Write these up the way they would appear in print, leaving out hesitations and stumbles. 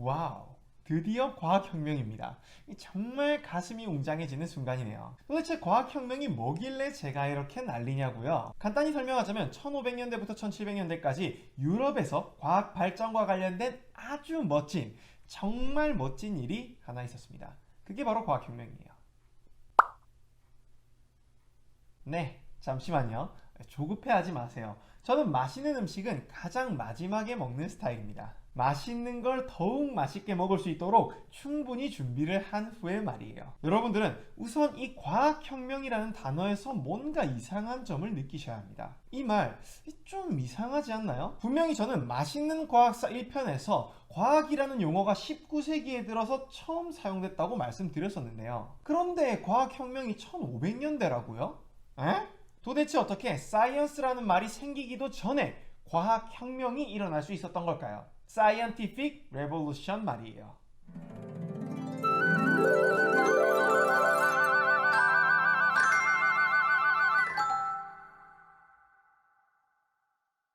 와우, 드디어 과학혁명입니다. 정말 가슴이 웅장해지는 순간이네요. 도대체 과학혁명이 뭐길래 제가 이렇게 난리냐고요? 간단히 설명하자면 1500년대부터 1700년대까지 유럽에서 과학 발전과 관련된 아주 멋진, 정말 멋진 일이 하나 있었습니다. 그게 바로 과학혁명이에요. 네, 잠시만요. 조급해하지 마세요. 저는 맛있는 음식은 가장 마지막에 먹는 스타일입니다. 맛있는 걸 더욱 맛있게 먹을 수 있도록 충분히 준비를 한 후에 말이에요. 여러분들은 우선 이 과학혁명이라는 단어에서 뭔가 이상한 점을 느끼셔야 합니다. 이 말 좀 이상하지 않나요? 분명히 저는 맛있는 과학사 1편에서 과학이라는 용어가 19세기에 들어서 처음 사용됐다고 말씀드렸었는데요. 그런데 과학혁명이 1500년대라고요? 에? 도대체 어떻게 사이언스라는 말이 생기기도 전에 과학혁명이 일어날 수 있었던 걸까요? Scientific Revolution 말이에요.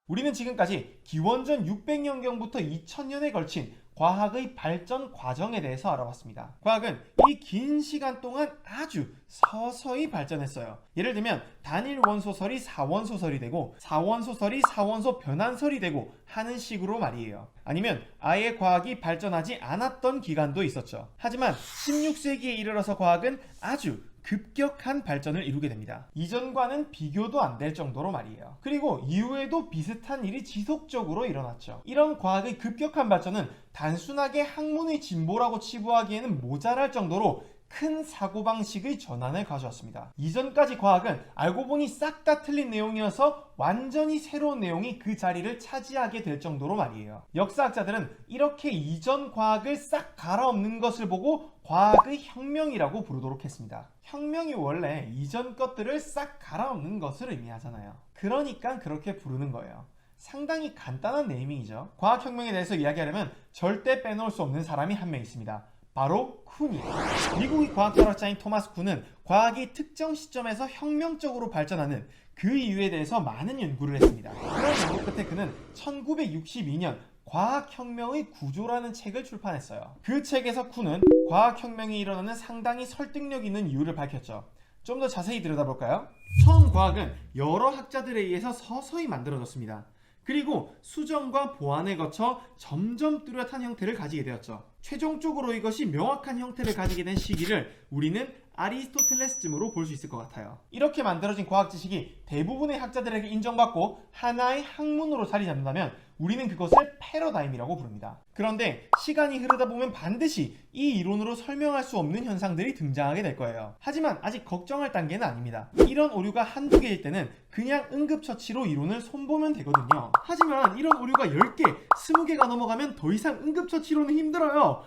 우리는 지금까지 기원전 600년경부터 2000년에 걸친 과학의 발전 과정에 대해서 알아봤습니다. 과학은 이 긴 시간 동안 아주 서서히 발전했어요. 예를 들면 단일 원소설이 4원소설이 되고 4원소설이 4원소 변환설이 되고 하는 식으로 말이에요. 아니면 아예 과학이 발전하지 않았던 기간도 있었죠. 하지만 16세기에 이르러서 과학은 아주 급격한 발전을 이루게 됩니다. 이전과는 비교도 안 될 정도로 말이에요. 그리고 이후에도 비슷한 일이 지속적으로 일어났죠. 이런 과학의 급격한 발전은 단순하게 학문의 진보라고 치부하기에는 모자랄 정도로 큰 사고방식의 전환을 가져왔습니다. 이전까지 과학은 알고 보니 싹 다 틀린 내용이어서 완전히 새로운 내용이 그 자리를 차지하게 될 정도로 말이에요. 역사학자들은 이렇게 이전 과학을 싹 갈아엎는 것을 보고 과학의 혁명이라고 부르도록 했습니다. 혁명이 원래 이전 것들을 싹 갈아엎는 것을 의미하잖아요. 그러니까 그렇게 부르는 거예요. 상당히 간단한 네이밍이죠. 과학혁명에 대해서 이야기하려면 절대 빼놓을 수 없는 사람이 한 명 있습니다. 바로 쿤이에요. 미국의 과학철학자인 토마스 쿤은 과학이 특정 시점에서 혁명적으로 발전하는 그 이유에 대해서 많은 연구를 했습니다. 그런 연구 끝에 그는 1962년 과학혁명의 구조라는 책을 출판했어요. 그 책에서 쿤은 과학혁명이 일어나는 상당히 설득력 있는 이유를 밝혔죠. 좀 더 자세히 들여다볼까요? 처음 과학은 여러 학자들에 의해서 서서히 만들어졌습니다. 그리고 수정과 보완을 거쳐 점점 뚜렷한 형태를 가지게 되었죠. 최종적으로 이것이 명확한 형태를 가지게 된 시기를 우리는 아리스토텔레스쯤으로 볼 수 있을 것 같아요. 이렇게 만들어진 과학 지식이 대부분의 학자들에게 인정받고 하나의 학문으로 자리 잡는다면 우리는 그것을 패러다임이라고 부릅니다. 그런데 시간이 흐르다 보면 반드시 이 이론으로 설명할 수 없는 현상들이 등장하게 될 거예요. 하지만 아직 걱정할 단계는 아닙니다. 이런 오류가 한두 개일 때는 그냥 응급처치로 이론을 손보면 되거든요. 하지만 이런 오류가 10개, 20개가 넘어가면 더 이상 응급처치로는 힘들어요.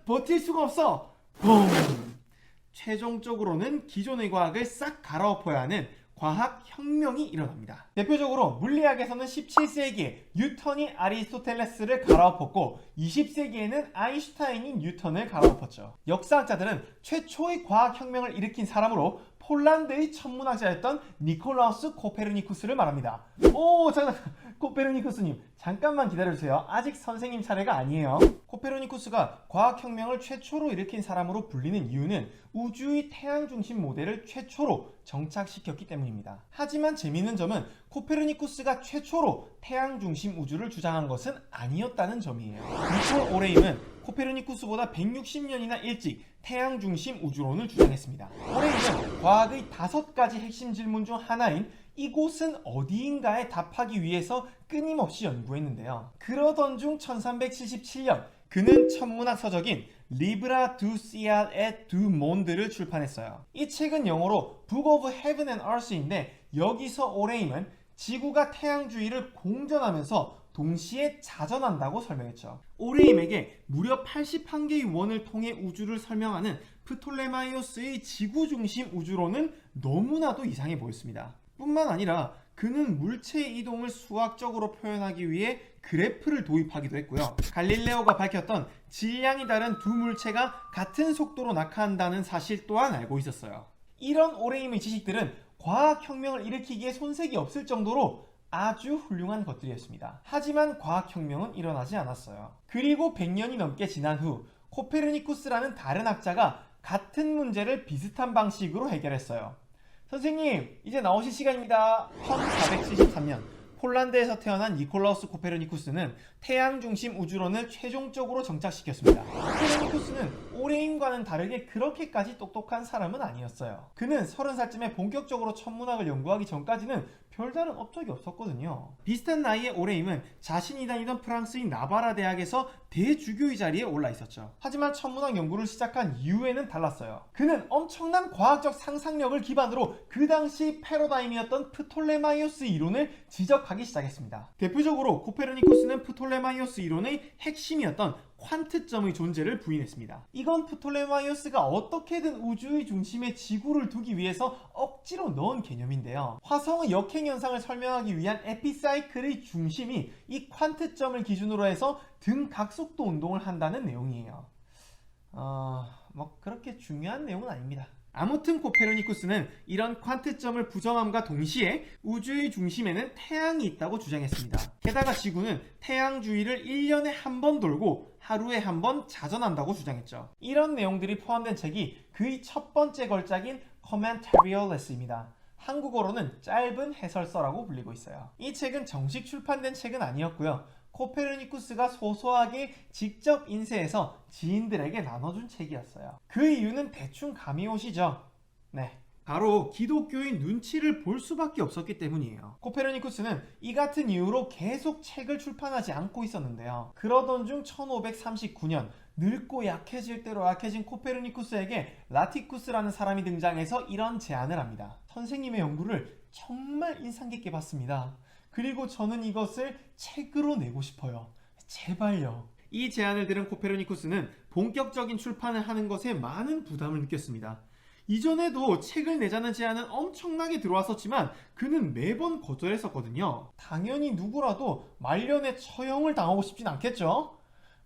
버틸 수가 없어. 최종적으로는 기존의 과학을 싹 갈아엎어야 하는 과학혁명이 일어납니다. 대표적으로 물리학에서는 17세기에 뉴턴이 아리스토텔레스를 갈아엎었고 20세기에는 아인슈타인이 뉴턴을 갈아엎었죠. 역사학자들은 최초의 과학혁명을 일으킨 사람으로 폴란드의 천문학자였던 니콜라우스 코페르니쿠스를 말합니다. 잠깐, 코페르니쿠스님 잠깐만 기다려주세요. 아직 선생님 차례가 아니에요. 코페르니쿠스가 과학혁명을 최초로 일으킨 사람으로 불리는 이유는 우주의 태양 중심 모델을 최초로 정착시켰기 때문입니다. 하지만 재미있는 점은 코페르니쿠스가 최초로 태양 중심 우주를 주장한 것은 아니었다는 점이에요. 니콜 오레임은 코페르니쿠스보다 160년이나 일찍 태양 중심 우주론을 주장했습니다. 오레임은 과학의 5가지 핵심 질문 중 하나인 이곳은 어디인가에 답하기 위해서 끊임없이 연구했는데요. 그러던 중 1377년 그는 천문학 서적인 리브라 두 시알 에 두 몬드를 출판했어요. 이 책은 영어로 Book of Heaven and Earth인데 여기서 오레임은 지구가 태양 주위를 공전하면서 동시에 자전한다고 설명했죠. 오레임에게 무려 81개의 원을 통해 우주를 설명하는 프톨레마이오스의 지구 중심 우주론은 너무나도 이상해 보였습니다. 뿐만 아니라 그는 물체의 이동을 수학적으로 표현하기 위해 그래프를 도입하기도 했고요. 갈릴레오가 밝혔던 질량이 다른 두 물체가 같은 속도로 낙하한다는 사실 또한 알고 있었어요. 이런 오레임의 지식들은 과학혁명을 일으키기에 손색이 없을 정도로 아주 훌륭한 것들이었습니다. 하지만 과학혁명은 일어나지 않았어요. 그리고 100년이 넘게 지난 후 코페르니쿠스라는 다른 학자가 같은 문제를 비슷한 방식으로 해결했어요. 선생님, 이제 나오실 시간입니다. 1473년 폴란드에서 태어난 니콜라우스 코페르니쿠스는 태양 중심 우주론을 최종적으로 정착시켰습니다. 코페르니쿠스는 오레인과는 다르게 그렇게까지 똑똑한 사람은 아니었어요. 그는 30살쯤에 본격적으로 천문학을 연구하기 전까지는 별다른 업적이 없었거든요. 비슷한 나이의 오레임은 자신이 다니던 프랑스인 나바라 대학에서 대주교의 자리에 올라 있었죠. 하지만 천문학 연구를 시작한 이후에는 달랐어요. 그는 엄청난 과학적 상상력을 기반으로 그 당시 패러다임이었던 프톨레마이오스 이론을 지적하기 시작했습니다. 대표적으로 코페르니쿠스는 프톨레마이오스 이론의 핵심이었던 퀀트점의 존재를 부인했습니다. 이건 프톨레마이오스가 어떻게든 우주의 중심에 지구를 두기 위해서 억지로 넣은 개념인데요. 화성의 역행 현상을 설명하기 위한 에피사이클의 중심이 이 퀀트점을 기준으로 해서 등각속도 운동을 한다는 내용이에요. 뭐 그렇게 중요한 내용은 아닙니다. 아무튼 코페르니쿠스는 이런 퀀트점을 부정함과 동시에 우주의 중심에는 태양이 있다고 주장했습니다. 게다가 지구는 태양 주위를 1년에 한 번 돌고 하루에 한 번 자전한다고 주장했죠. 이런 내용들이 포함된 책이 그의 첫 번째 걸작인 Commentarious입니다. 한국어로는 짧은 해설서라고 불리고 있어요. 이 책은 정식 출판된 책은 아니었고요. 코페르니쿠스가 소소하게 직접 인쇄해서 지인들에게 나눠준 책이었어요. 그 이유는 대충 감이 오시죠? 네, 바로 기독교의 눈치를 볼 수밖에 없었기 때문이에요. 코페르니쿠스는 이 같은 이유로 계속 책을 출판하지 않고 있었는데요. 그러던 중 1539년 늙고 약해질 대로 약해진 코페르니쿠스에게 라티쿠스라는 사람이 등장해서 이런 제안을 합니다. 선생님의 연구를 정말 인상 깊게 봤습니다. 그리고 저는 이것을 책으로 내고 싶어요. 제발요. 이 제안을 들은 코페르니쿠스는 본격적인 출판을 하는 것에 많은 부담을 느꼈습니다. 이전에도 책을 내자는 제안은 엄청나게 들어왔었지만 그는 매번 거절했었거든요. 당연히 누구라도 말년에 처형을 당하고 싶진 않겠죠?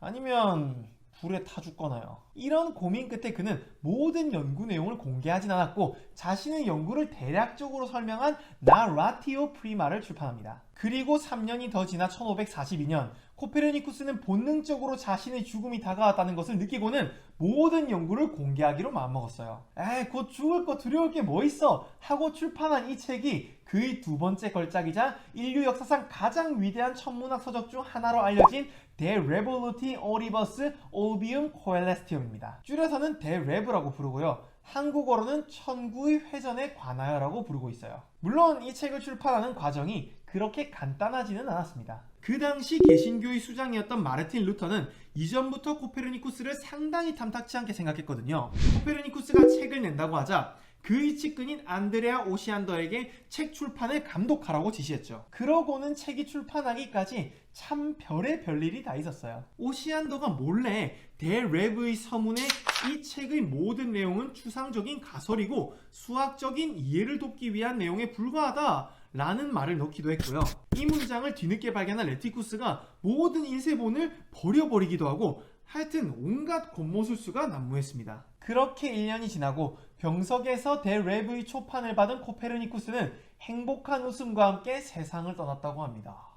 아니면 불에 타 죽거나요. 이런 고민 끝에 그는 모든 연구 내용을 공개하진 않았고 자신의 연구를 대략적으로 설명한 나라티오 프리마를 출판합니다. 그리고 3년이 더 지나 1542년 코페르니쿠스는 본능적으로 자신의 죽음이 다가왔다는 것을 느끼고는 모든 연구를 공개하기로 마음먹었어요. 곧 죽을 거 두려울 게 뭐 있어 하고 출판한 이 책이 그의 두 번째 걸작이자 인류 역사상 가장 위대한 천문학 서적 중 하나로 알려진 De Revoluti Oribus Orbium Coelestium입니다. 줄여서는 데레브라고 부르고요. 한국어로는 천구의 회전에 관하여라고 부르고 있어요. 물론 이 책을 출판하는 과정이 그렇게 간단하지는 않았습니다. 그 당시 개신교의 수장이었던 마르틴 루터는 이전부터 코페르니쿠스를 상당히 탐탁치 않게 생각했거든요. 코페르니쿠스가 책을 낸다고 하자 그의 측근인 안드레아 오시안더에게 책 출판을 감독하라고 지시했죠. 그러고는 책이 출판하기까지 참 별의 별일이 다 있었어요. 오시안더가 몰래 데레브의 서문에 이 책의 모든 내용은 추상적인 가설이고 수학적인 이해를 돕기 위한 내용에 불과하다 라는 말을 넣기도 했고요. 이 문장을 뒤늦게 발견한 레티쿠스가 모든 인쇄본을 버려버리기도 하고 하여튼 온갖 곤모술수가 난무했습니다. 그렇게 1년이 지나고 병석에서 데레브의 초판을 받은 코페르니쿠스는 행복한 웃음과 함께 세상을 떠났다고 합니다.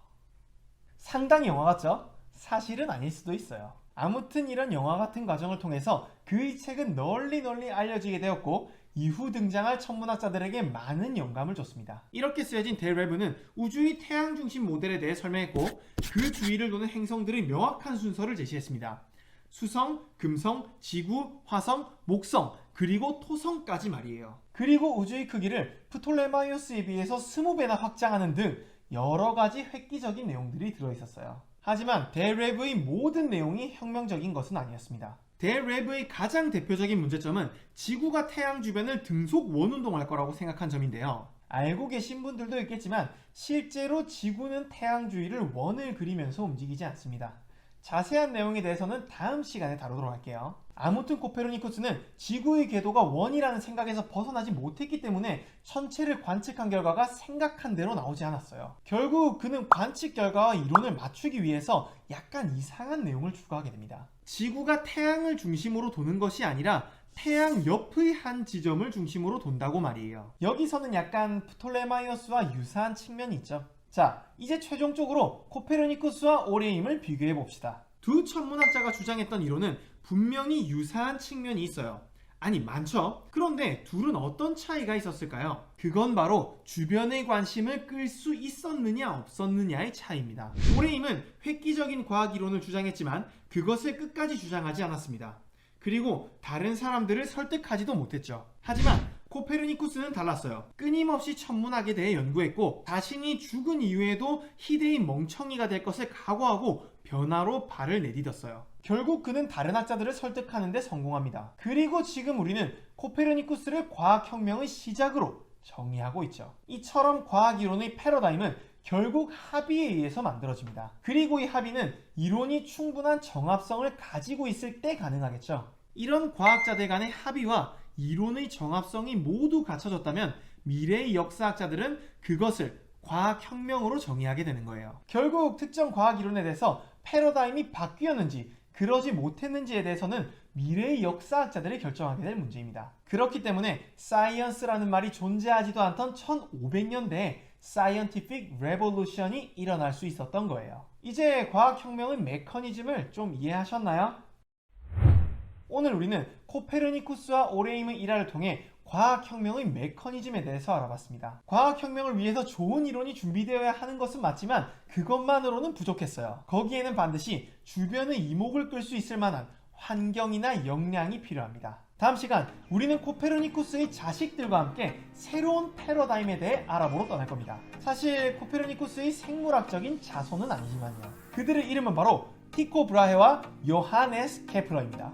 상당히 영화 같죠? 사실은 아닐 수도 있어요. 아무튼 이런 영화 같은 과정을 통해서 그의 책은 널리 알려지게 되었고 이후 등장할 천문학자들에게 많은 영감을 줬습니다. 이렇게 쓰여진 데레브는 우주의 태양 중심 모델에 대해 설명했고 그 주위를 도는 행성들의 명확한 순서를 제시했습니다. 수성, 금성, 지구, 화성, 목성, 그리고 토성까지 말이에요. 그리고 우주의 크기를 프톨레마이오스에 비해서 20배나 확장하는 등 여러 가지 획기적인 내용들이 들어있었어요. 하지만 데레브의 모든 내용이 혁명적인 것은 아니었습니다. 데레브의 가장 대표적인 문제점은 지구가 태양 주변을 등속 원운동할 거라고 생각한 점인데요. 알고 계신 분들도 있겠지만 실제로 지구는 태양 주위를 원을 그리면서 움직이지 않습니다. 자세한 내용에 대해서는 다음 시간에 다루도록 할게요. 아무튼 코페르니쿠스는 지구의 궤도가 원이라는 생각에서 벗어나지 못했기 때문에 천체를 관측한 결과가 생각한 대로 나오지 않았어요. 결국 그는 관측 결과와 이론을 맞추기 위해서 약간 이상한 내용을 추가하게 됩니다. 지구가 태양을 중심으로 도는 것이 아니라 태양 옆의 한 지점을 중심으로 돈다고 말이에요. 여기서는 약간 프톨레마이오스와 유사한 측면이 있죠. 자, 이제 최종적으로 코페르니쿠스와 오레임을 비교해 봅시다. 두 천문학자가 주장했던 이론은 분명히 유사한 측면이 있어요. 아니, 많죠? 그런데 둘은 어떤 차이가 있었을까요? 그건 바로 주변의 관심을 끌 수 있었느냐 없었느냐의 차이입니다. 오레임은 획기적인 과학 이론을 주장했지만 그것을 끝까지 주장하지 않았습니다. 그리고 다른 사람들을 설득하지도 못했죠. 하지만 코페르니쿠스는 달랐어요. 끊임없이 천문학에 대해 연구했고 자신이 죽은 이후에도 희대의 멍청이가 될 것을 각오하고 변화로 발을 내디뎠어요. 결국 그는 다른 학자들을 설득하는 데 성공합니다. 그리고 지금 우리는 코페르니쿠스를 과학혁명의 시작으로 정의하고 있죠. 이처럼 과학이론의 패러다임은 결국 합의에 의해서 만들어집니다. 그리고 이 합의는 이론이 충분한 정합성을 가지고 있을 때 가능하겠죠. 이런 과학자들 간의 합의와 이론의 정합성이 모두 갖춰졌다면 미래의 역사학자들은 그것을 과학혁명으로 정의하게 되는 거예요. 결국 특정 과학이론에 대해서 패러다임이 바뀌었는지 그러지 못했는지에 대해서는 미래의 역사학자들이 결정하게 될 문제입니다. 그렇기 때문에 사이언스라는 말이 존재하지도 않던 1500년대에 사이언티픽 레볼루션이 일어날 수 있었던 거예요. 이제 과학혁명의 메커니즘을 좀 이해하셨나요? 오늘 우리는 코페르니쿠스와 오레임의 일화를 통해 과학혁명의 메커니즘에 대해서 알아봤습니다. 과학혁명을 위해서 좋은 이론이 준비되어야 하는 것은 맞지만 그것만으로는 부족했어요. 거기에는 반드시 주변의 이목을 끌 수 있을 만한 환경이나 역량이 필요합니다. 다음 시간 우리는 코페르니쿠스의 자식들과 함께 새로운 패러다임에 대해 알아보러 떠날 겁니다. 사실 코페르니쿠스의 생물학적인 자손은 아니지만요. 그들의 이름은 바로 티코 브라헤와 요하네스 케플러입니다.